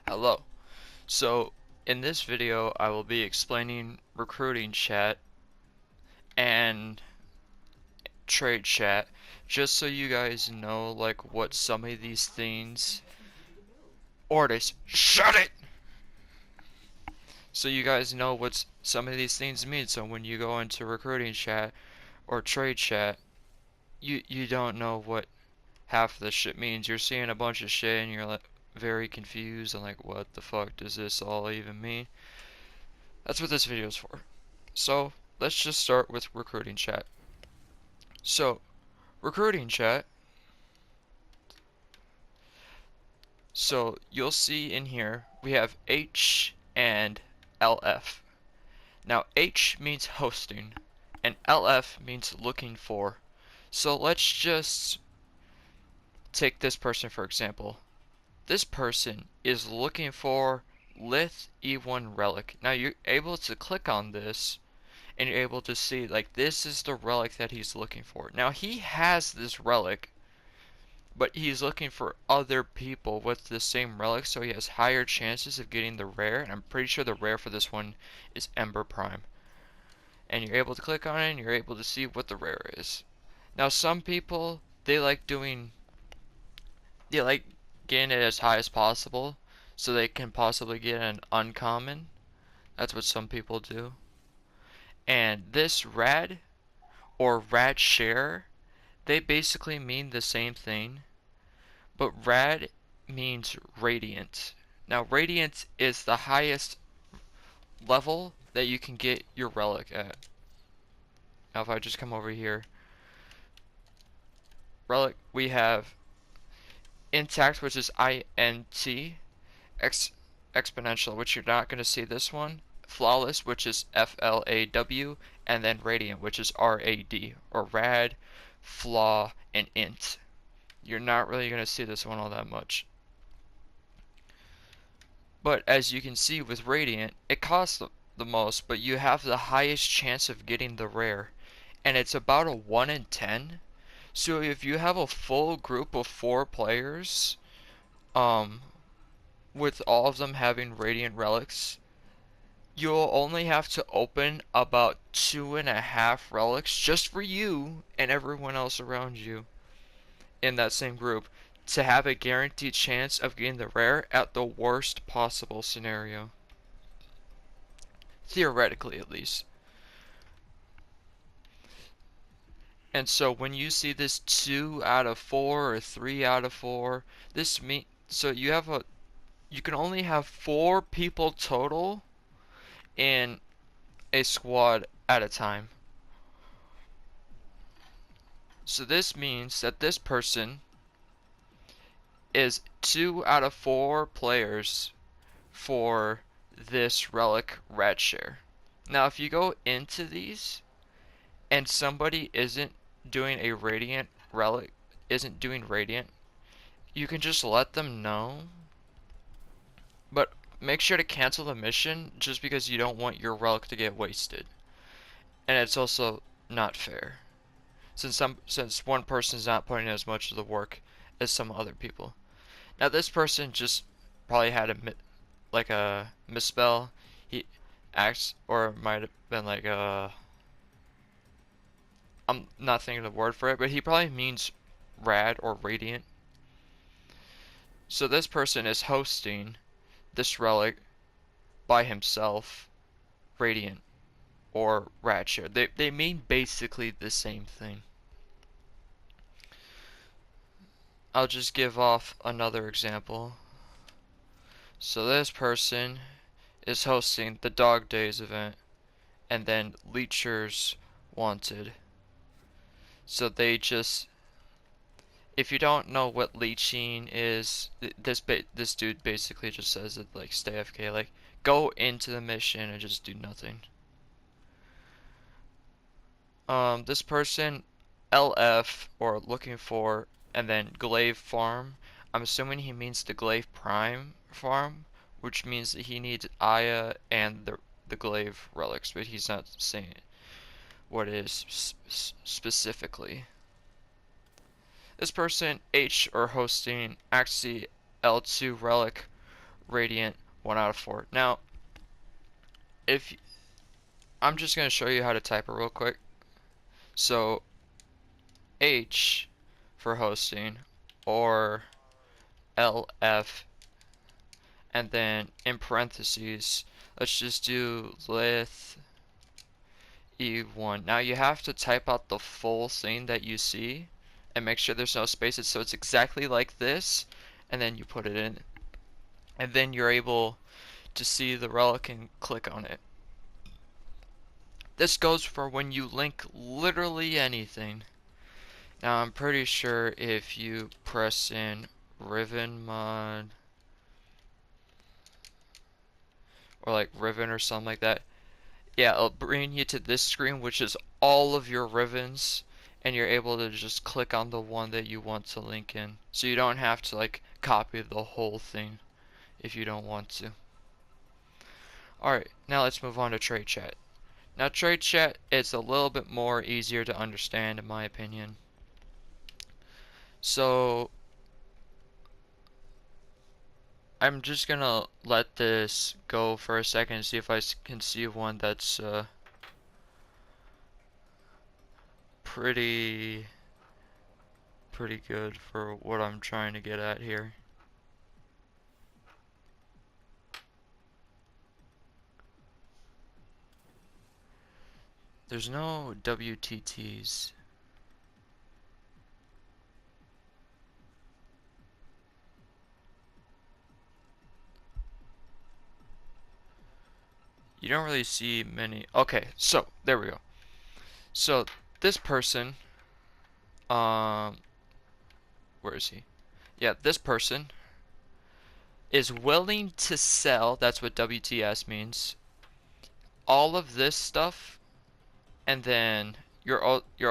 Hello. So, in this video, I will be explaining recruiting chat and trade chat, just so you guys know, like, what some of these things. Ordis, shut it! So you guys know what some of these things mean. So when you go into recruiting chat or trade chat, you don't know what half of this shit means. You're seeing a bunch of shit and you're like very confused and like, what the fuck does this all even mean? That's what this video is for. So let's just start with recruiting chat. So recruiting chat. So you'll see in here we have H and LF. Now H means hosting and LF means looking for. So let's just take this person for example. This person is looking for Lith E1 relic. Now you're able to click on this and you're able to see like this is the relic that he's looking for. Now he has this relic, but he's looking for other people with the same relic, so he has higher chances of getting the rare, and I'm pretty sure the rare for this one is Ember Prime. And you're able to click on it and you're able to see what the rare is. Now some people, they like getting it as high as possible so they can possibly get an uncommon. That's what some people do. And this rad or rad share, they basically mean the same thing, but rad means radiant. Now radiant is the highest level that you can get your relic at. Now if I just come over here, relic, we have intact, which is INT, exponential, which you're not going to see this one, flawless, which is FLAW, and then radiant, which is RAD, or rad, flaw, and int. You're not really going to see this one all that much. But as you can see with radiant, it costs the most, but you have the highest chance of getting the rare. And it's about a 1 in 10. So if you have a full group of 4 players, with all of them having radiant relics, you'll only have to open about 2.5 relics just for you and everyone else around you in that same group to have a guaranteed chance of getting the rare at the worst possible scenario. Theoretically, at least. And so when you see this 2 out of 4 or 3 out of 4, this means so you can only have 4 people total in a squad at a time. So this means that this person is 2 out of 4 players for this relic red share. Now if you go into these and somebody isn't doing a radiant relic, isn't doing radiant, you can just let them know, but make sure to cancel the mission just because you don't want your relic to get wasted. And it's also not fair since one person's not putting as much of the work as some other people. Now this person just probably had a misspell. He acts, or it might have been like a, I'm not thinking of the word for it, but he probably means rad or radiant. So this person is hosting this relic by himself, radiant or rad share. They mean basically the same thing. I'll just give off another example. So this person is hosting the Dog Days event and then Leechers Wanted. So they just, if you don't know what leeching is, this dude basically just says it like stay AFK, like go into the mission and just do nothing. This person LF or looking for and then Glaive Farm. I'm assuming he means the Glaive Prime farm, which means that he needs Aya and the Glaive relics, but he's not saying what it is specifically. This person H or hosting Axie L2 relic Radiant 1 out of 4. Now, if I'm just going to show you how to type it real quick. So, H for hosting, or LF, and then in parentheses, let's just do lith E1. Now you have to type out the full thing that you see and make sure there's no spaces, so it's exactly like this, and then you put it in, and then you're able to see the relic and click on it. This goes for when you link literally anything. Now I'm pretty sure if you press in Riven mod or like Riven or something like that, yeah, it'll bring you to this screen, which is all of your Rivens, and you're able to just click on the one that you want to link in. So you don't have to like copy the whole thing if you don't want to. Alright, now let's move on to trade chat. Now trade chat is a little bit more easier to understand in my opinion. So I'm just gonna let this go for a second and see if I can see one that's pretty good for what I'm trying to get at here. There's no WTTs. You don't really see many. Okay, so there we go. So this person, um, where is he? Yeah, this person is willing to sell. That's what WTS means. All of this stuff, and then you're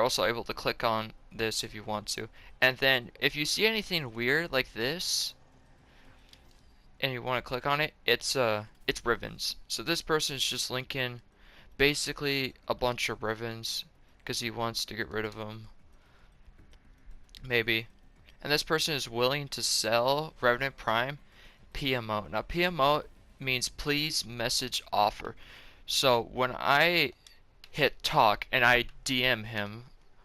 also able to click on this if you want to. And then if you see anything weird like this, and you want to click on it, it's Rivens. So this person is just linking basically a bunch of Rivens because he wants to get rid of them, maybe. And this person is willing to sell Revenant Prime PMO. Now PMO means please message offer. So when I hit talk and I DM him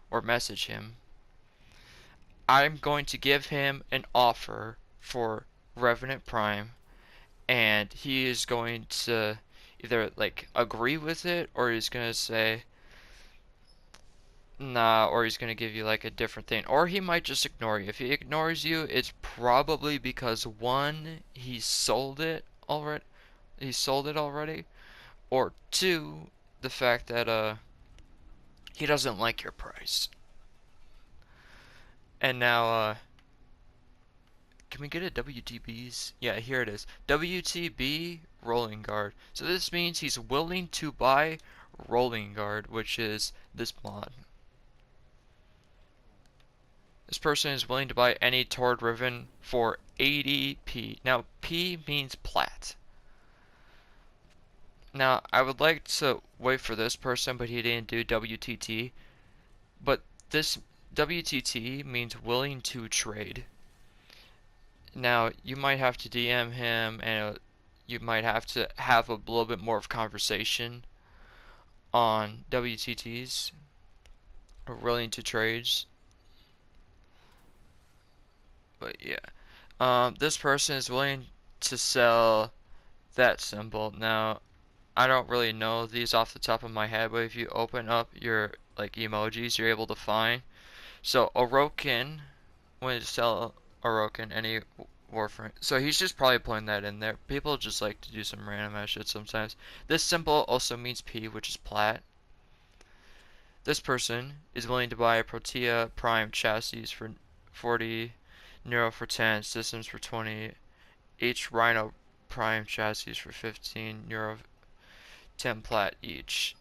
or message him, I'm going to give him an offer for Revenant Prime, and he is going to either like agree with it, or he's gonna say nah, or he's gonna give you like a different thing, or he might just ignore you. If he ignores you, it's probably because one, he sold it already, or two, the fact that he doesn't like your price. And now can we get a WTBs? Yeah, here it is. WTB Rolling Guard. So this means he's willing to buy Rolling Guard, which is this mod. This person is willing to buy any Tord Riven for 80p. Now, P means plat. Now, I would like to wait for this person, but he didn't do WTT. But this WTT means willing to trade. Now, you might have to DM him, and you might have to have a little bit more of conversation on WTTs, or willing to trades. But yeah, this person is willing to sell that symbol. Now, I don't really know these off the top of my head, but if you open up your like emojis, you're able to find. So Orokin, wanted to sell Orokin any Warframe. So he's just probably putting that in there. People just like to do some random ass shit sometimes. This symbol also means P, which is plat. This person is willing to buy a Protea Prime chassis for 40, Neuro for 10, Systems for 20, each Rhino Prime chassis for 15, Neuro 10 plat each.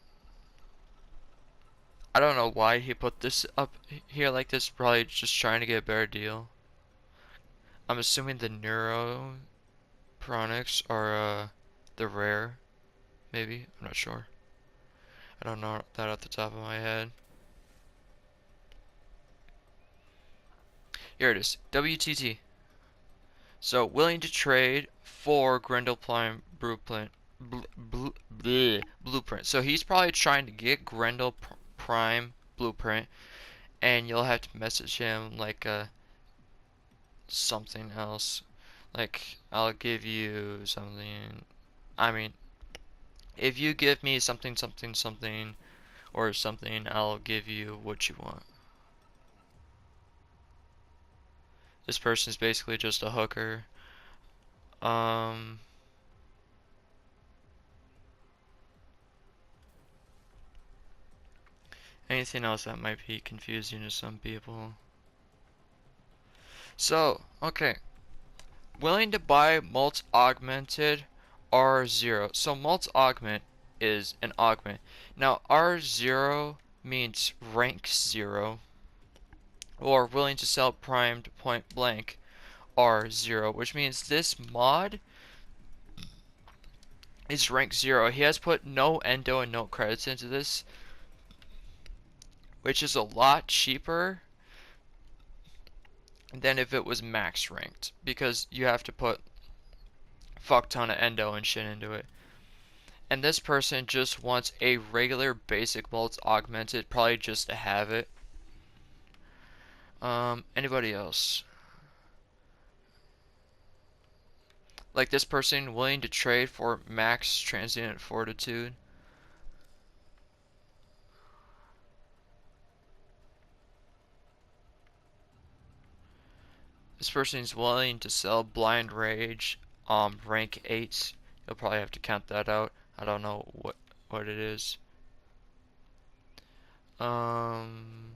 I don't know why he put this up here like this, probably just trying to get a better deal. I'm assuming the Neuro Pronics are the rare, maybe? I'm not sure. I don't know that off the top of my head. Here it is. WTT. So willing to trade for Grendel Prime Blueprint. Blueprint. So he's probably trying to get Grendel Prime Blueprint, and you'll have to message him like something else. Like, I'll give you something. I mean, if you give me something, something, something, or something, I'll give you what you want. This person's basically just a hooker. Anything else that might be confusing to some people? So, okay. Willing to buy Mult Augmented R0. So Mult Augment is an augment. Now R0 means rank 0, or willing to sell primed point blank R0, which means this mod is rank 0. He has put no endo and no credits into this, which is a lot cheaper than if it was max ranked, because you have to put fuck ton of endo and shit into it. And this person just wants a regular basic Mult Augmented, probably just to have it. Anybody else? Like this person willing to trade for max transient fortitude. This person is willing to sell blind rage, rank 8. You'll probably have to count that out. I don't know what it is. Willing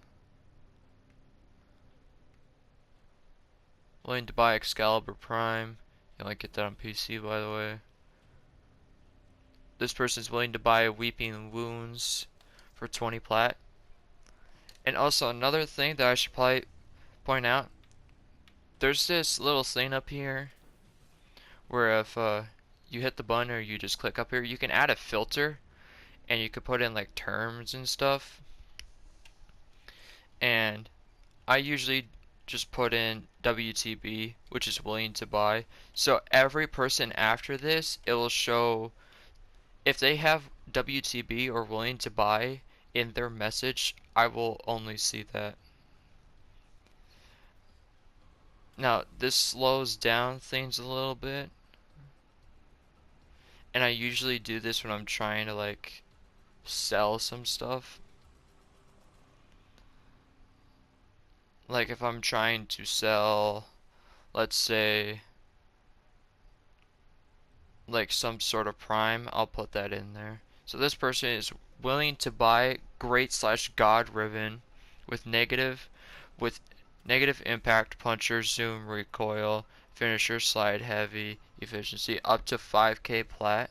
to buy Excalibur Prime. You only get that on PC, by the way. This person is willing to buy Weeping Wounds for 20 plat. And also another thing that I should probably point out, there's this little thing up here where if you hit the button or you just click up here, you can add a filter and you could put in like terms and stuff. And I usually just put in WTB, which is willing to buy. So every person after this, it will show if they have WTB or willing to buy in their message, I will only see that. Now, this slows down things a little bit. And I usually do this when I'm trying to like sell some stuff. Like if I'm trying to sell, let's say, like some sort of prime, I'll put that in there. So this person is willing to buy Great slash God Riven with negative impact, puncher, zoom, recoil, finisher, slide, heavy, efficiency, up to 5k plat.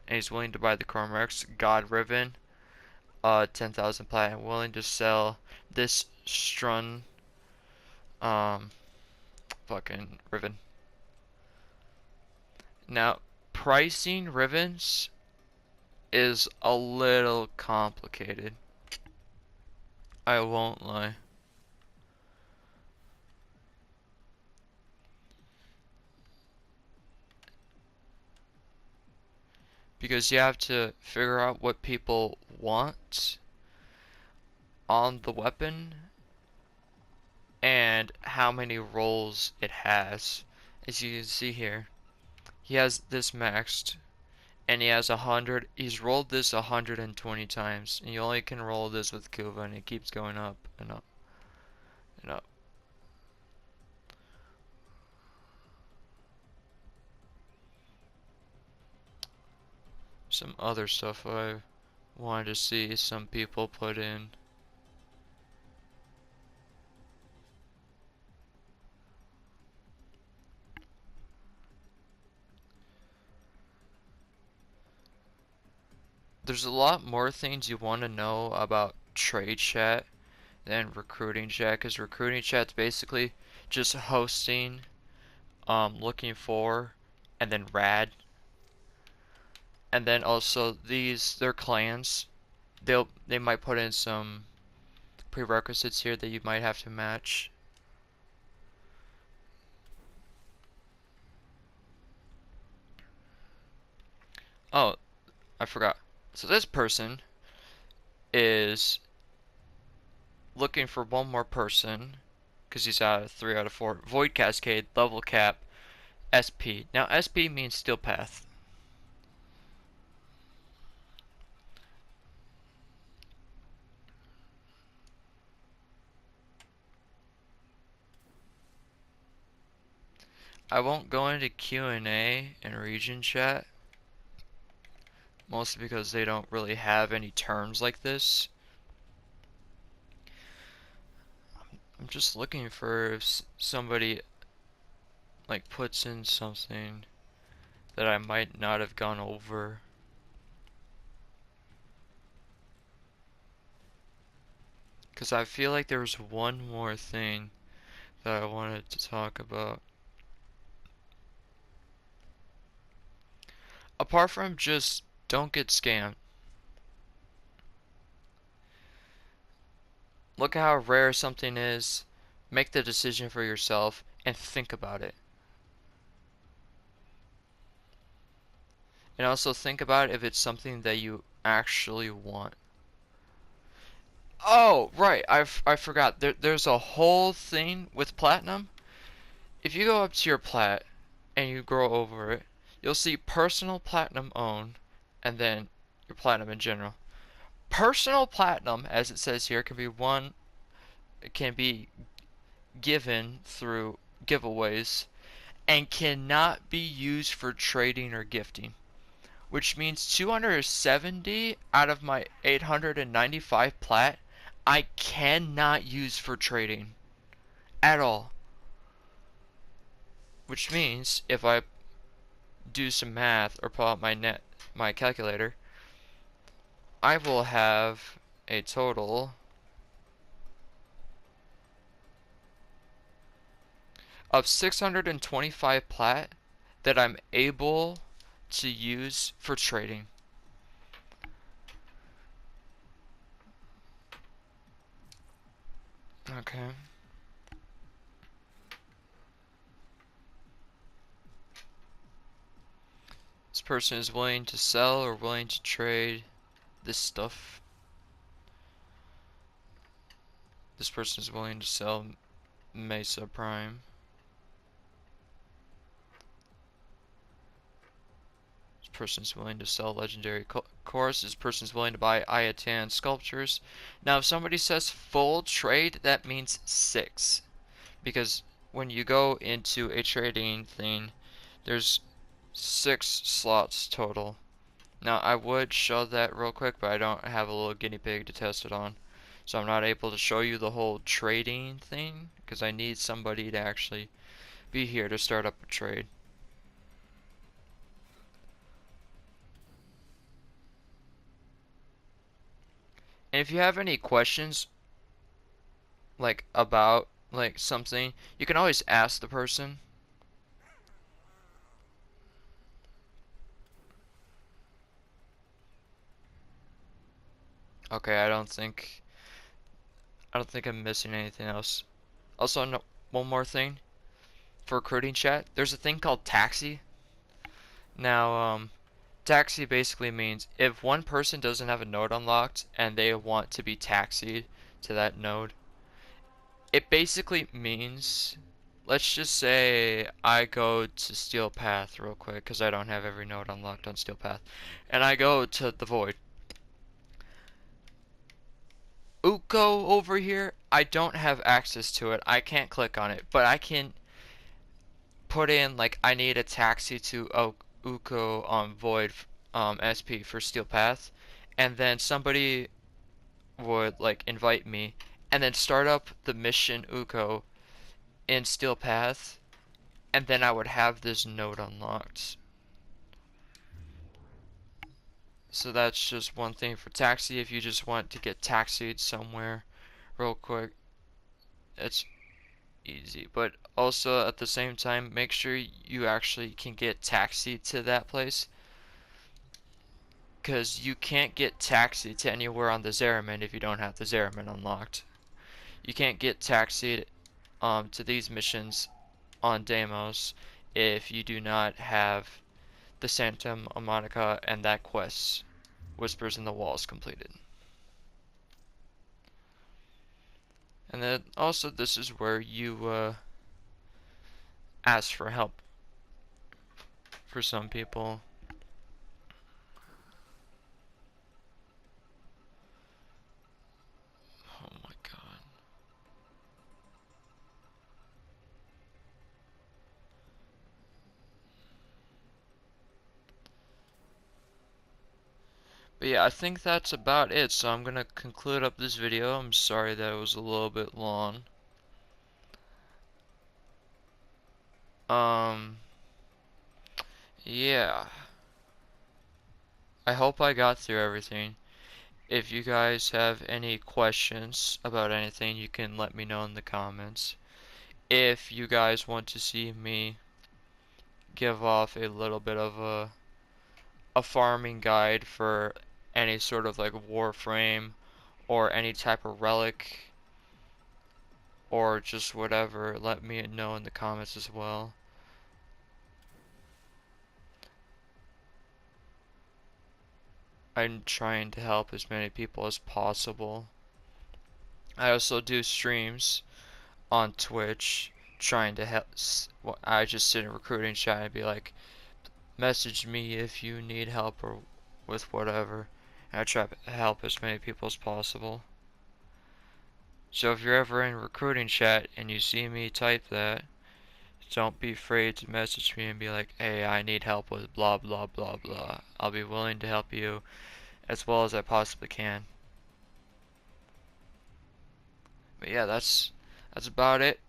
And he's willing to buy the Cormax God Riven, 10,000 plat, and willing to sell this Strun, fucking Riven. Now, pricing Rivens is a little complicated. I won't lie. Because you have to figure out what people want on the weapon and how many rolls it has. As you can see here, he has this maxed and he has 100. He's rolled this 120 times, and you only can roll this with Kuva, and it keeps going up and up and up. Some other stuff I wanted to see some people put in. There's a lot more things you want to know about trade chat than recruiting chat, because recruiting chat's basically just hosting, looking for, and then rad. And then also their clans. They might put in some prerequisites here that you might have to match. Oh, I forgot. So this person is looking for one more person because he's out of 3 out of 4. Void Cascade, level cap, SP. Now SP means steel path. I won't go into Q&A and region chat, mostly because they don't really have any terms like this. I'm just looking for if somebody like puts in something that I might not have gone over. Because I feel like there's one more thing that I wanted to talk about. Apart from just don't get scammed. Look at how rare something is, make the decision for yourself, and think about it. And also think about if it's something that you actually want. Oh, right, I forgot. There's a whole thing with platinum. If you go up to your plat and you go over it, you'll see personal platinum own, and then your platinum in general. Personal platinum, as it says here, can be won, it can be given through giveaways, and cannot be used for trading or gifting. Which means 270 out of my 895 plat, I cannot use for trading at all. Which means if I do some math or pull out my calculator, I will have a total of 625 plat that I'm able to use for trading. Okay. This person is willing to sell or willing to trade this stuff. This person is willing to sell Mesa Prime. This person is willing to sell Legendary Chorus. This person is willing to buy Ayatan Sculptures. Now, if somebody says full trade, that means 6. Because when you go into a trading thing, there's 6 slots total. Now, I would show that real quick, but I don't have a little guinea pig to test it on. So I'm not able to show you the whole trading thing, because I need somebody to actually be here to start up a trade. And if you have any questions, like, about, like, something, you can always ask the person. Okay, I don't think I'm missing anything else. Also, no, one more thing. For recruiting chat, there's a thing called taxi. Now, taxi basically means if one person doesn't have a node unlocked and they want to be taxied to that node, it basically means, let's just say I go to Steel Path real quick because I don't have every node unlocked on Steel Path, and I go to the Void. Uko over here, I don't have access to it. I can't click on it, but I can put in like I need a taxi to Uko on Void SP for Steel Path, and then somebody would like invite me, and then start up the mission Uko in Steel Path, and then I would have this node unlocked. So that's just one thing for taxi. If you just want to get taxied somewhere real quick, it's easy. But also at the same time, make sure you actually can get taxied to that place, because you can't get taxied to anywhere on the Zariman if you don't have the Zariman unlocked. You can't get taxied to these missions on Deimos if you do not have the Santa Monica and that quest, Whispers in the Walls, completed. And then also this is where you ask for help for some people. Oh my god. But yeah, I think that's about it. So I'm gonna conclude up this video. I'm sorry that it was a little bit long. Um, yeah. I hope I got through everything. If you guys have any questions about anything, you can let me know in the comments. If you guys want to see me give off a little bit of a farming guide for any sort of like Warframe or any type of relic or just whatever, let me know in the comments as well. I'm trying to help as many people as possible. I also do streams on Twitch trying to help. I just sit in recruiting chat and be like, message me if you need help or with whatever. And I try to help as many people as possible. So if you're ever in recruiting chat and you see me type that, don't be afraid to message me and be like, hey, I need help with blah blah blah blah. I'll be willing to help you as well as I possibly can. But yeah, that's about it.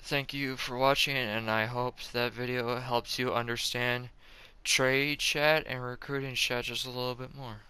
Thank you for watching, and I hope that video helps you understand trade chat and recruiting chat just a little bit more.